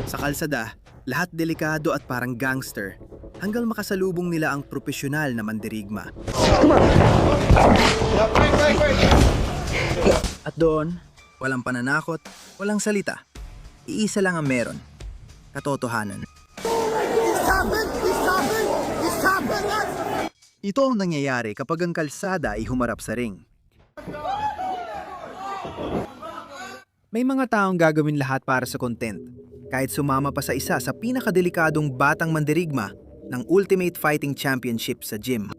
Sa kalsada, lahat delikado at parang gangster hanggang makasalubong nila ang propesyonal na mandirigma. At doon, walang pananakot, walang salita. Iisa lang ang meron. Katotohanan. Ito ang nangyayari kapag ang kalsada ay humarap sa ring. May mga taong gagawin lahat para sa content, kahit sumama pa sa isa sa pinakadelikadong batang mandirigma ng Ultimate Fighting Championship sa gym.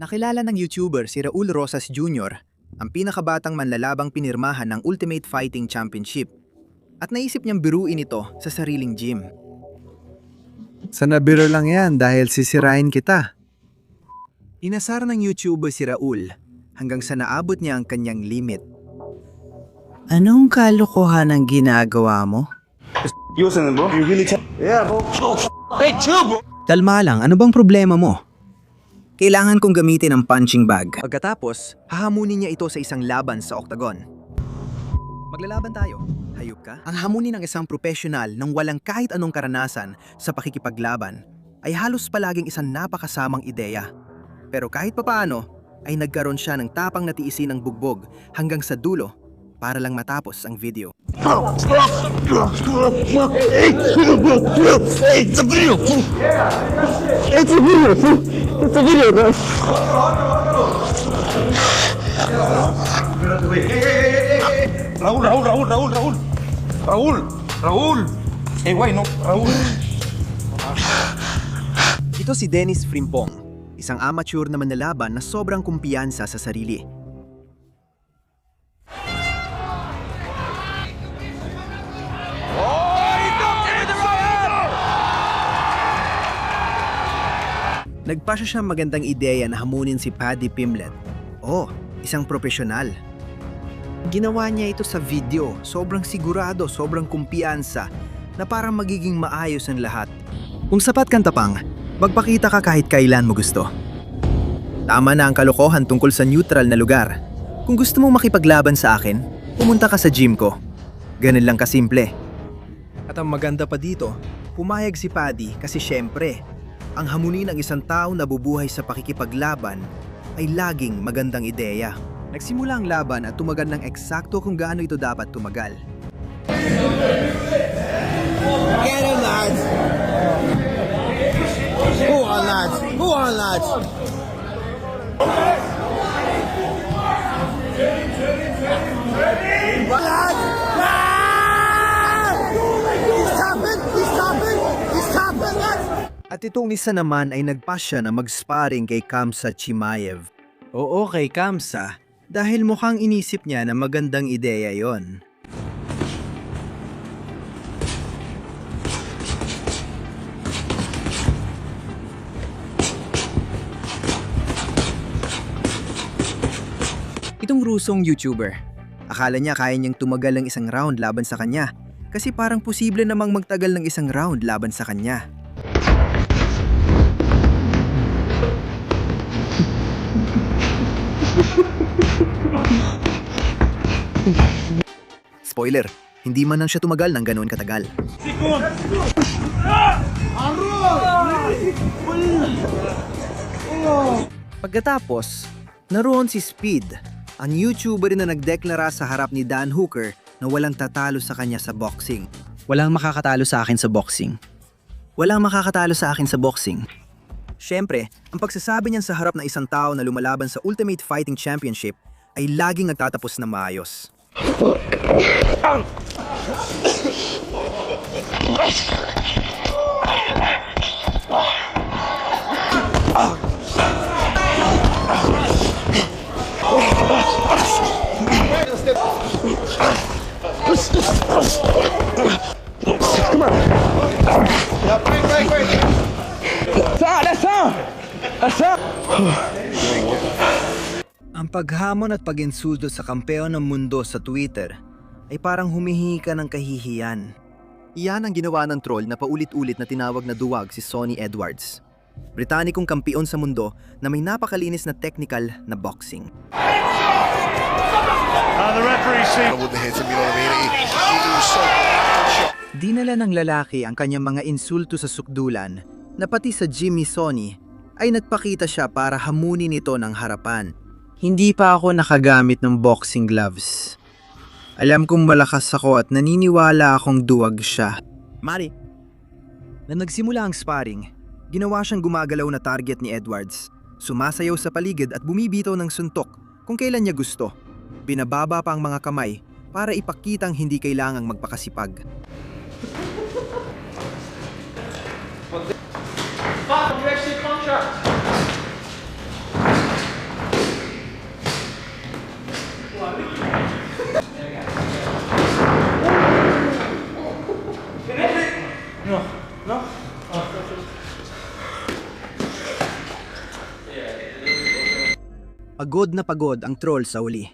Nakilala ng YouTuber si Raul Rosas Jr., ang pinakabatang manlalabang pinirmahan ng Ultimate Fighting Championship, at naisip niyang biruin ito sa sariling gym. Sana biro lang yan dahil sisirain kita. Inasar ng YouTuber si Raul hanggang sa naabot niya ang kanyang limit. Anong kalokohan ang ginagawa mo? You listening, bro? You really Yeah, bro. Hey, chill, bro. Kalma lang, ano bang problema mo? Kailangan kong gamitin ang punching bag. Pagkatapos, hahamunin niya ito sa isang laban sa octagon. Maglalaban tayo. Hayop ka? Ang hamunin ng isang profesional nang walang kahit anong karanasan sa pakikipaglaban ay halos palaging isang napakasamang ideya. Pero kahit papaano, ay nagkaroon siya ng tapang na tiisin ng bugbog hanggang sa dulo para lang matapos ang video. Raul. Hey, why no? Raul. Ito si Dennis Frimpong, isang amateur na manlalaban na sobrang kumpiyansa sa sarili. Nagpasya siya magandang ideya na hamunin si Paddy Pimblett. Oh, isang profesional. Ginawa niya ito sa video, sobrang sigurado, sobrang kumpiyansa, na parang magiging maayos ang lahat. Kung sapat kang tapang, magpakita ka kahit kailan mo gusto. Tama na ang kalokohan tungkol sa neutral na lugar. Kung gusto mong makipaglaban sa akin, pumunta ka sa gym ko. Ganun lang kasimple. At ang maganda pa dito, pumayag si Paddy kasi syempre, ang hamunin ng isang tao na bubuhay sa pakikipaglaban ay laging magandang ideya. Nagsimula ang laban at tumagal ng eksakto kung gaano ito dapat tumagal. Get him, lads! Go on, lads! Go on, lads! Lads! He's tapping! He's tapping! He's tapping, lads! At itong isa naman ay nagpasya na mag-sparring kay Khamzat Chimaev. Oo, kay Khamzat, dahil mukhang inisip niya na magandang ideya yon. Itong Rusong YouTuber, akala niya kaya niyang tumagal ng isang round laban sa kanya kasi parang posible namang magtagal ng isang round laban sa kanya. Spoiler, hindi man lang siya tumagal ng ganoon katagal. Pagkatapos, naroon si Speed, ang YouTuber na nagdeklara sa harap ni Dan Hooker na walang tatalo sa kanya sa boxing. Walang makakatalo sa akin sa boxing. Walang makakatalo sa akin sa boxing. Siyempre, ang pagsasabi niyan sa harap ng isang tao na lumalaban sa Ultimate Fighting Championship ay laging nagtatapos na maayos. Ang paghamon at pag-insulto sa kampeon ng mundo sa Twitter ay parang humihingi ka ng kahihiyan. Iyan ang ginawa ng troll na paulit-ulit na tinawag na duwag si Sonny Edwards. Britanikong kampiyon sa mundo na may napakalinis na technical na boxing. The ref with the hits him, you know what I mean? He was so Dinala ng lalaki ang kanyang mga insulto sa sukdulan na pati sa Jimmy Sonny ay nagpakita siya para hamunin ito ng harapan. Hindi pa ako nakagamit ng boxing gloves. Alam kong malakas ako at naniniwala akong duwag siya. Mari, na nagsimula ang sparring, ginawa siyang gumagalaw na target ni Edwards. Sumasayaw sa paligid at bumibitaw ng suntok kung kailan niya gusto. Binababa pa ang mga kamay para ipakitang hindi kailangang magpakasipag. Pagod na pagod ang troll sa uli.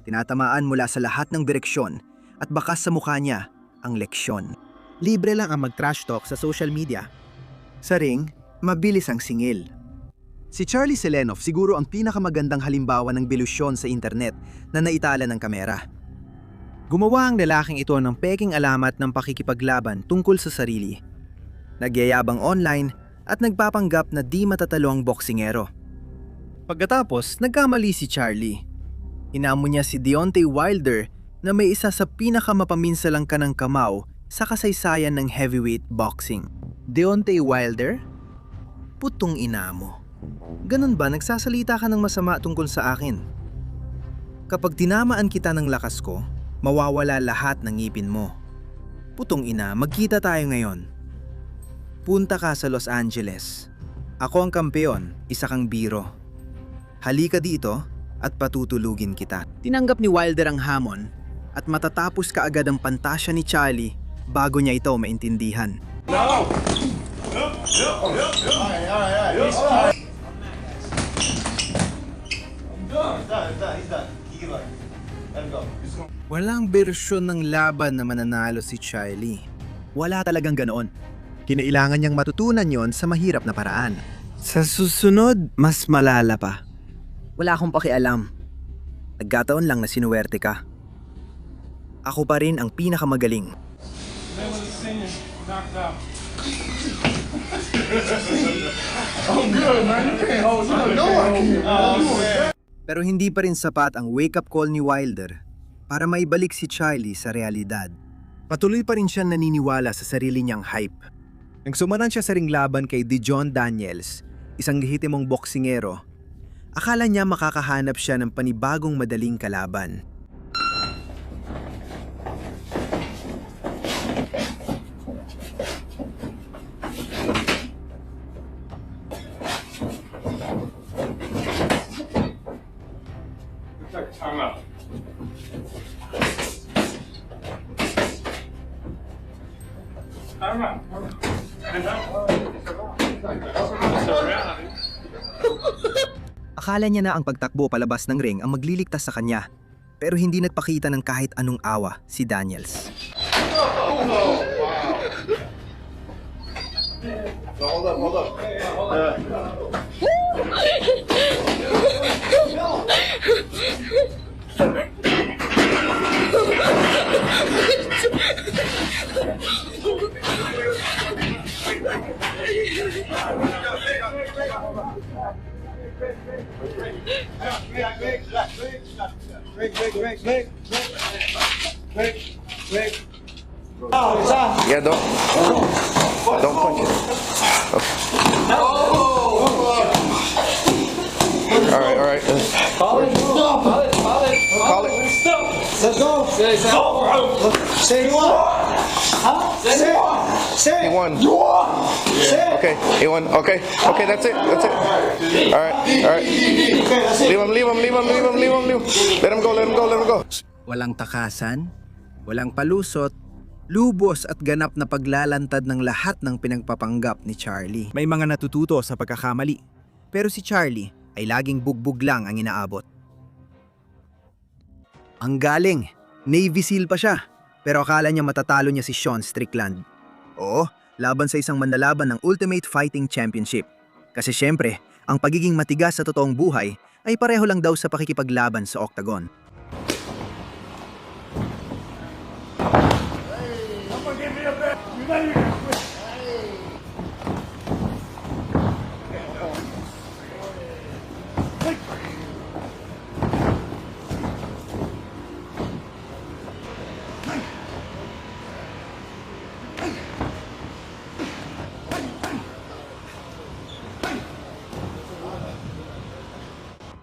Tinatamaan mula sa lahat ng direksyon at bakas sa mukha niya ang leksyon. Libre lang ang mag-trash talk sa social media. Sa ring, mabilis ang singil. Si Charlie Selenov siguro ang pinakamagandang halimbawa ng belusyon sa internet na naitala ng kamera. Gumawa ang lalaking ito ng peking alamat ng pakikipaglaban tungkol sa sarili. Nagyayabang online at nagpapanggap na di matatalo ang boksingero. Pagkatapos, nagkamali si Charlie. Inamon niya si Deontay Wilder na may isa sa pinakamapaminsalang kanang kamao sa kasaysayan ng heavyweight boxing. Deontay Wilder? Putong ina mo. Ganun ba nagsasalita ka ng masama tungkol sa akin? Kapag tinamaan kita ng lakas ko, mawawala lahat ng ngipin mo. Putong ina, magkita tayo ngayon. Punta ka sa Los Angeles. Ako ang kampeon, isa kang biro. Halika dito at patutulugin kita. Tinanggap ni Wilder ang hamon at matatapos kaagad ang pantasya ni Charlie bago niya ito maintindihan. Walang bersyon ng laban na mananalo si Charlie. Wala talagang ganoon. Kinailangan niyang matutunan yon sa mahirap na paraan. Sa susunod, mas malala pa. Wala akong pakialam. Nagkataon lang na sinuwerte ka. Ako pa rin ang pinakamagaling. Pero hindi pa rin sapat ang wake-up call ni Wilder para maibalik si Charlie sa realidad. Patuloy pa rin siyang naniniwala sa sarili niyang hype. Nang sumaran siya sa ring laban kay Dijon Daniels, isang lehitimong boksingero, akala niya makakahanap siya ng panibagong madaling kalaban. Akala niya na ang pagtakbo palabas ng ring ang magliligtas sa kanya, pero hindi nagpakita ng kahit anong awa si Daniels. Hold up. Yeah, don't punch it. Okay. All right. Call it. Let's go. Say you won. Huh? Say He won. Say Okay, he won. Okay, that's it. All right. Leave him. Let him go. Walang takasan, walang palusot, lubos at ganap na paglalantad ng lahat ng pinagpapanggap ni Charlie. May mga natututo sa pagkakamali, pero si Charlie ay laging bugbog lang ang inaabot. Ang galing, Navy SEAL pa siya, pero akala niya matatalo niya si Sean Strickland. Oo, laban sa isang manlalaban ng Ultimate Fighting Championship. Kasi syempre, ang pagiging matigas sa totoong buhay ay pareho lang daw sa pakikipaglaban sa octagon.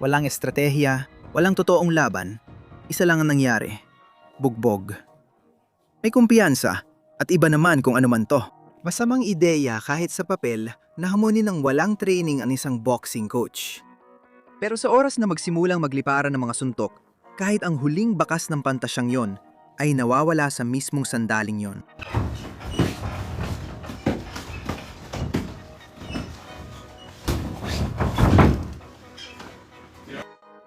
Walang estratehiya, walang totoong laban. Isa lang ang nangyari. Bugbog. May kumpiyansa at iba naman kung ano man to. Masamang ideya kahit sa papel na hamunin ng walang training ang isang boxing coach. Pero sa oras na magsimulang magliparan ng mga suntok, kahit ang huling bakas ng pantasyang yon ay nawawala sa mismong sandaling yon.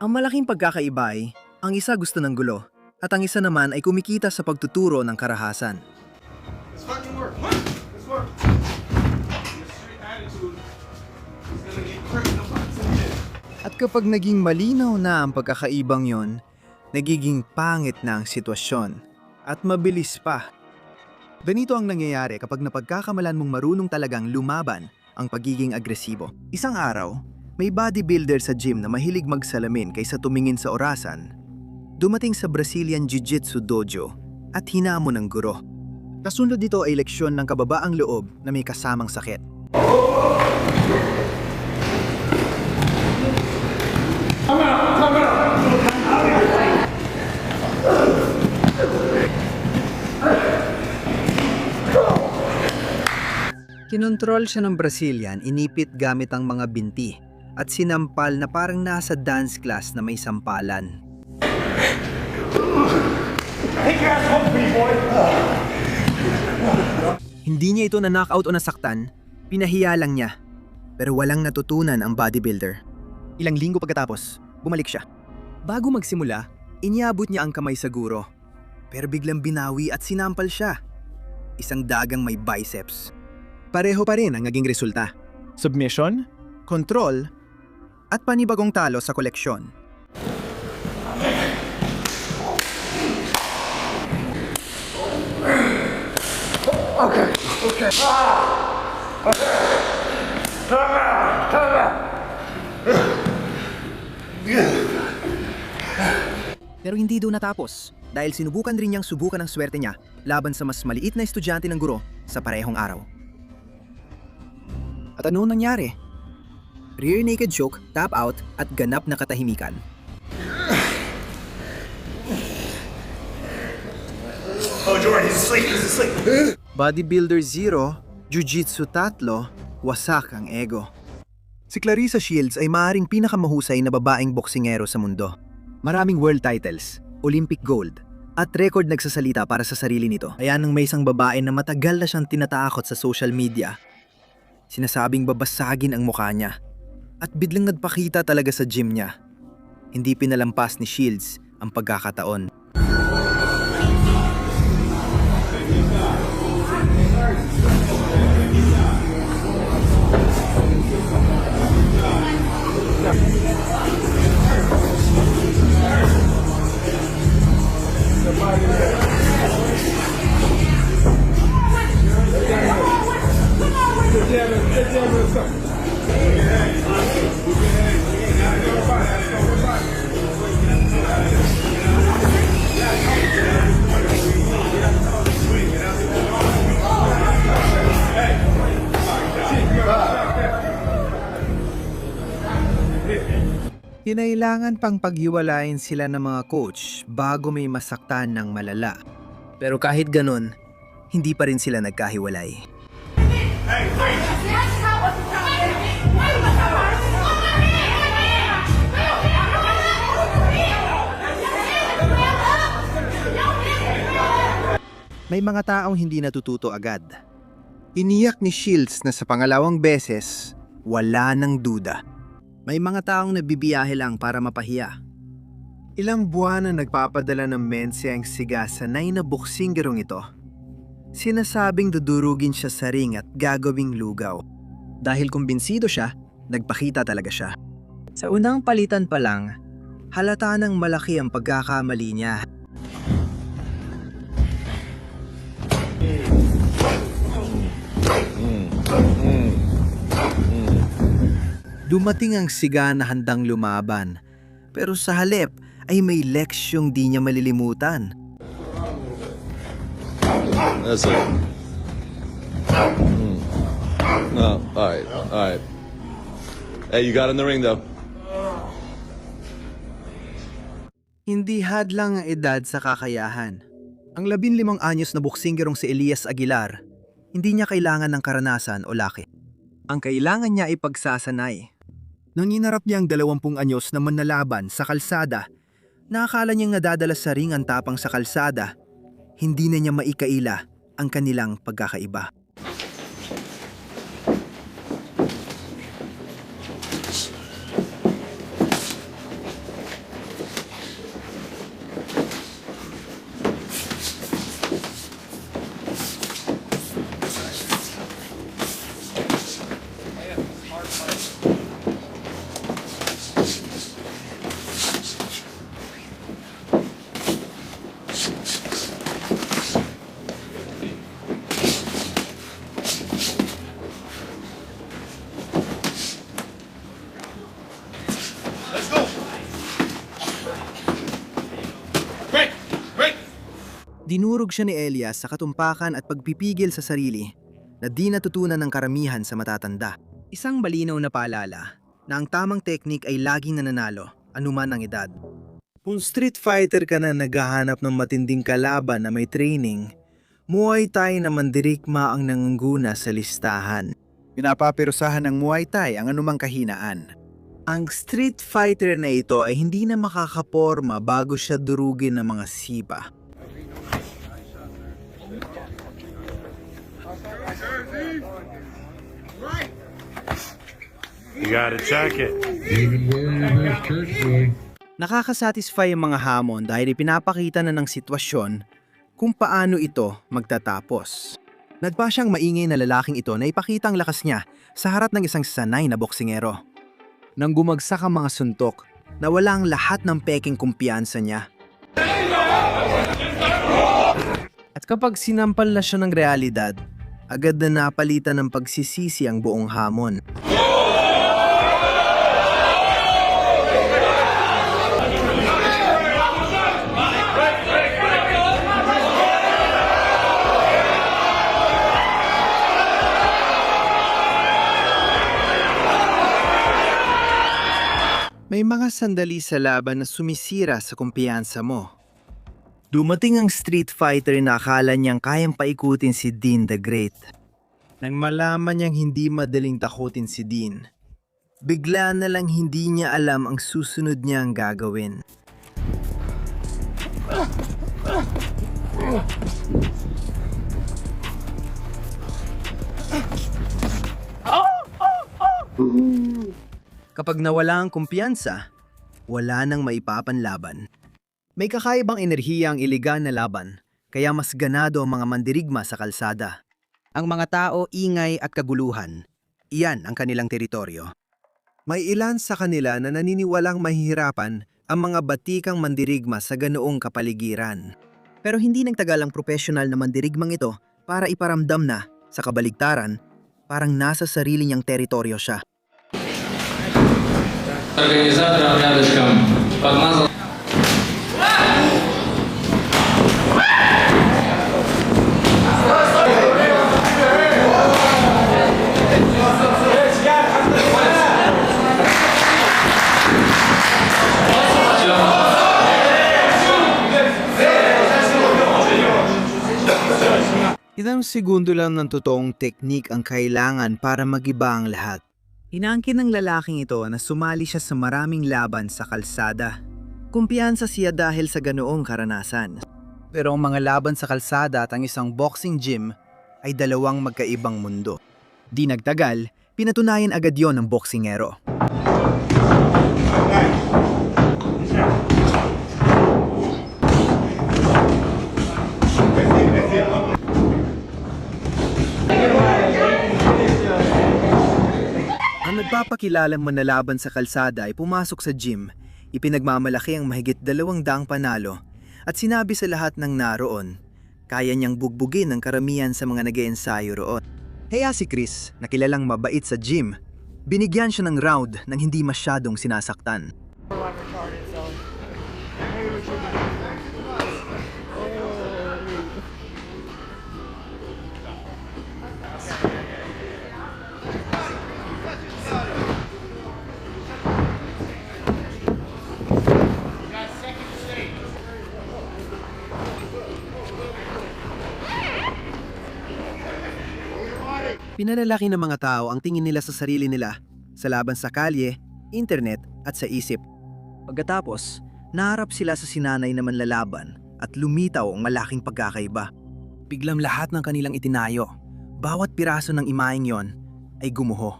Ang malaking pagkakaiba ay, ang isa gusto ng gulo, at ang isa naman ay kumikita sa pagtuturo ng karahasan. Let's fucking work. Let's work. Your straight attitude is gonna get cracked up on some shit. At kapag naging malinaw na ang pagkakaibang yon, nagiging pangit na ang sitwasyon. At mabilis pa. Ganito ang nangyayari kapag napagkakamalan mong marunong talagang lumaban ang pagiging agresibo. Isang araw, may bodybuilder sa gym na mahilig magsalamin kaysa tumingin sa orasan. Dumating sa Brazilian Jiu-Jitsu dojo at hinamon ng guro. Kasunod dito ay leksyon ng kababaang loob na may kasamang sakit. Kinontrol siya ng Brazilian, inipit gamit ang mga binti at sinampal na parang nasa dance class na may sampalan. Hindi niya ito na-knockout o nasaktan, pinahiya lang niya. Pero walang natutunan ang bodybuilder. Ilang linggo pagkatapos, bumalik siya. Bago magsimula, iniabot niya ang kamay sa guro. Pero biglang binawi at sinampal siya. Isang dagang may biceps. Pareho pa rin ang naging resulta. Submission, control, at panibagong talo sa koleksyon. Pero hindi doon natapos dahil sinubukan rin niyang subukan ang swerte niya laban sa mas maliit na estudyante ng guro sa parehong araw. At ano nangyari? Rear naked choke, tap out, at ganap na katahimikan. Oh, Jordan, he's asleep. He's asleep. Bodybuilder 0, Jiu-Jitsu 3, wasak ang ego. Si Clarissa Shields ay maaaring pinakamahusay na babaeng boksingero sa mundo. Maraming world titles, Olympic gold, at record nagsasalita para sa sarili nito. Kaya nang may isang babae na matagal na siyang tinatakot sa social media, sinasabing babasagin ang mukha niya. At biglang nagpakita talaga sa gym niya. Hindi pinalampas ni Shields ang pagkakataon. Kinailangan pang paghiwalayin sila ng mga coach bago may masaktan ng malala. Pero kahit ganun, hindi pa rin sila nagkahiwalay. May mga taong hindi natututo agad. Iniyak ni Shields na sa pangalawang beses, wala nang duda. May mga taong nabibiyahe lang para mapahiya. Ilang buwan na nagpapadala ng mense ang siga sa na boksinggerong ito. Sinasabing dudurugin siya sa ring at gagawing lugaw. Dahil kumbinsido siya, nagpakita talaga siya. Sa unang palitan pa lang, halata nang malaki ang pagkakamali niya. Dumating ang siga na handang lumaban, pero sa halip ay may leksyong di niya malilimutan. That's it. No, all right, all right. Hey, you got in the ring though. Hindi hadlang ang edad sa kakayahan. Ang 15 anyos na boksingerong si Elias Aguilar, hindi niya kailangan ng karanasan o laki. Ang kailangan niya ay pagsasanay. Nang inarap niya ang 20 anyos na manlalaban sa kalsada, nakakala niyang nadadala sa ring ang tapang sa kalsada, hindi na niya maikaila ang kanilang pagkakaiba. Dinurog siya ni Elias sa katumpakan at pagpipigil sa sarili na di natutunan ng karamihan sa matatanda. Isang malinaw na paalala na ang tamang teknik ay laging nananalo, anuman ang edad. Kung street fighter ka na naghahanap ng matinding kalaban na may training, Muay Thai na mandirigma ang nangunguna sa listahan. Pinapapirusahan ng Muay Thai ang anumang kahinaan. Ang street fighter na ito ay hindi na makakaporma bago siya durugin ng mga sipa. You gotta check it. Nakakasatisfy ang mga hamon dahil ipinapakita na ng sitwasyon kung paano ito magtatapos. Nagpa siyang maingay na lalaking ito na ipakita ang lakas niya sa harap ng isang sanay na boksingero. Nang gumagsak ang mga suntok, nawala ang lahat ng peking kumpiyansa niya. At kapag sinampal na siya ng realidad, agad na napalitan ng pagsisisi ang buong hamon. May mga sandali sa laban na sumisira sa kumpiyansa mo. Dumating ang street fighter na akala niyang kayang paikutin si Dean the Great. Nang malaman niyang hindi madaling takutin si Dean, bigla na lang hindi niya alam ang susunod niyang gagawin. Kapag nawala ang kumpiyansa, wala nang maipapanlaban. May kakaibang enerhiya ang iligan na laban, kaya mas ganado ang mga mandirigma sa kalsada. Ang mga tao ingay at kaguluhan. Iyan ang kanilang teritoryo. May ilan sa kanila na naniniwalang mahihirapan ang mga batikang mandirigma sa ganoong kapaligiran. Pero hindi nagtagal ang profesional na mandirigmang ito para iparamdam na, sa kabaligtaran, parang nasa sarili niyang teritoryo siya. Организаторам рядышком подмазал. Ilang segundo lang ng totoong teknik ang kailangan para magiba ang lahat. Inaangkin ng lalaking ito na sumali siya sa maraming laban sa kalsada. Kumpiyansa siya dahil sa ganoong karanasan. Pero ang mga laban sa kalsada at ang isang boxing gym ay dalawang magkaibang mundo. Di nagtagal, pinatunayan agad yon ng boksingero. Ang nagpapakilalang manlalaban sa kalsada ay pumasok sa gym, ipinagmamalaki ang mahigit 200 panalo at sinabi sa lahat ng naroon, kaya niyang bugbugin ang karamihan sa mga nag-eensayo roon. Kaya si Chris, na kilalang mabait sa gym, binigyan siya ng round nang hindi masyadong sinasaktan. Pinalalaki ng mga tao ang tingin nila sa sarili nila, sa laban sa kalye, internet at sa isip. Pagkatapos, naharap sila sa sinanay na manlalaban at lumitaw ang malaking pagkakaiba. Biglang lahat ng kanilang itinayo, bawat piraso ng imaheng yon ay gumuho.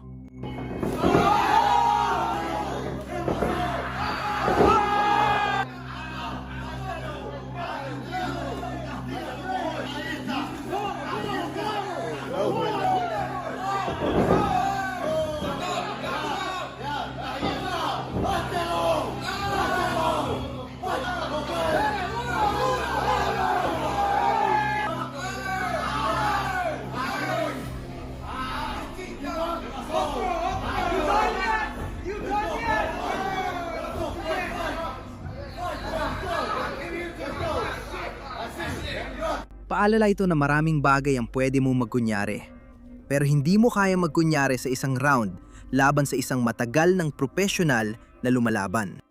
Paalala ito na maraming bagay ang pwede mong magkunyari. Pero hindi mo kaya magkunyari sa isang round laban sa isang matagal ng profesional na lumalaban.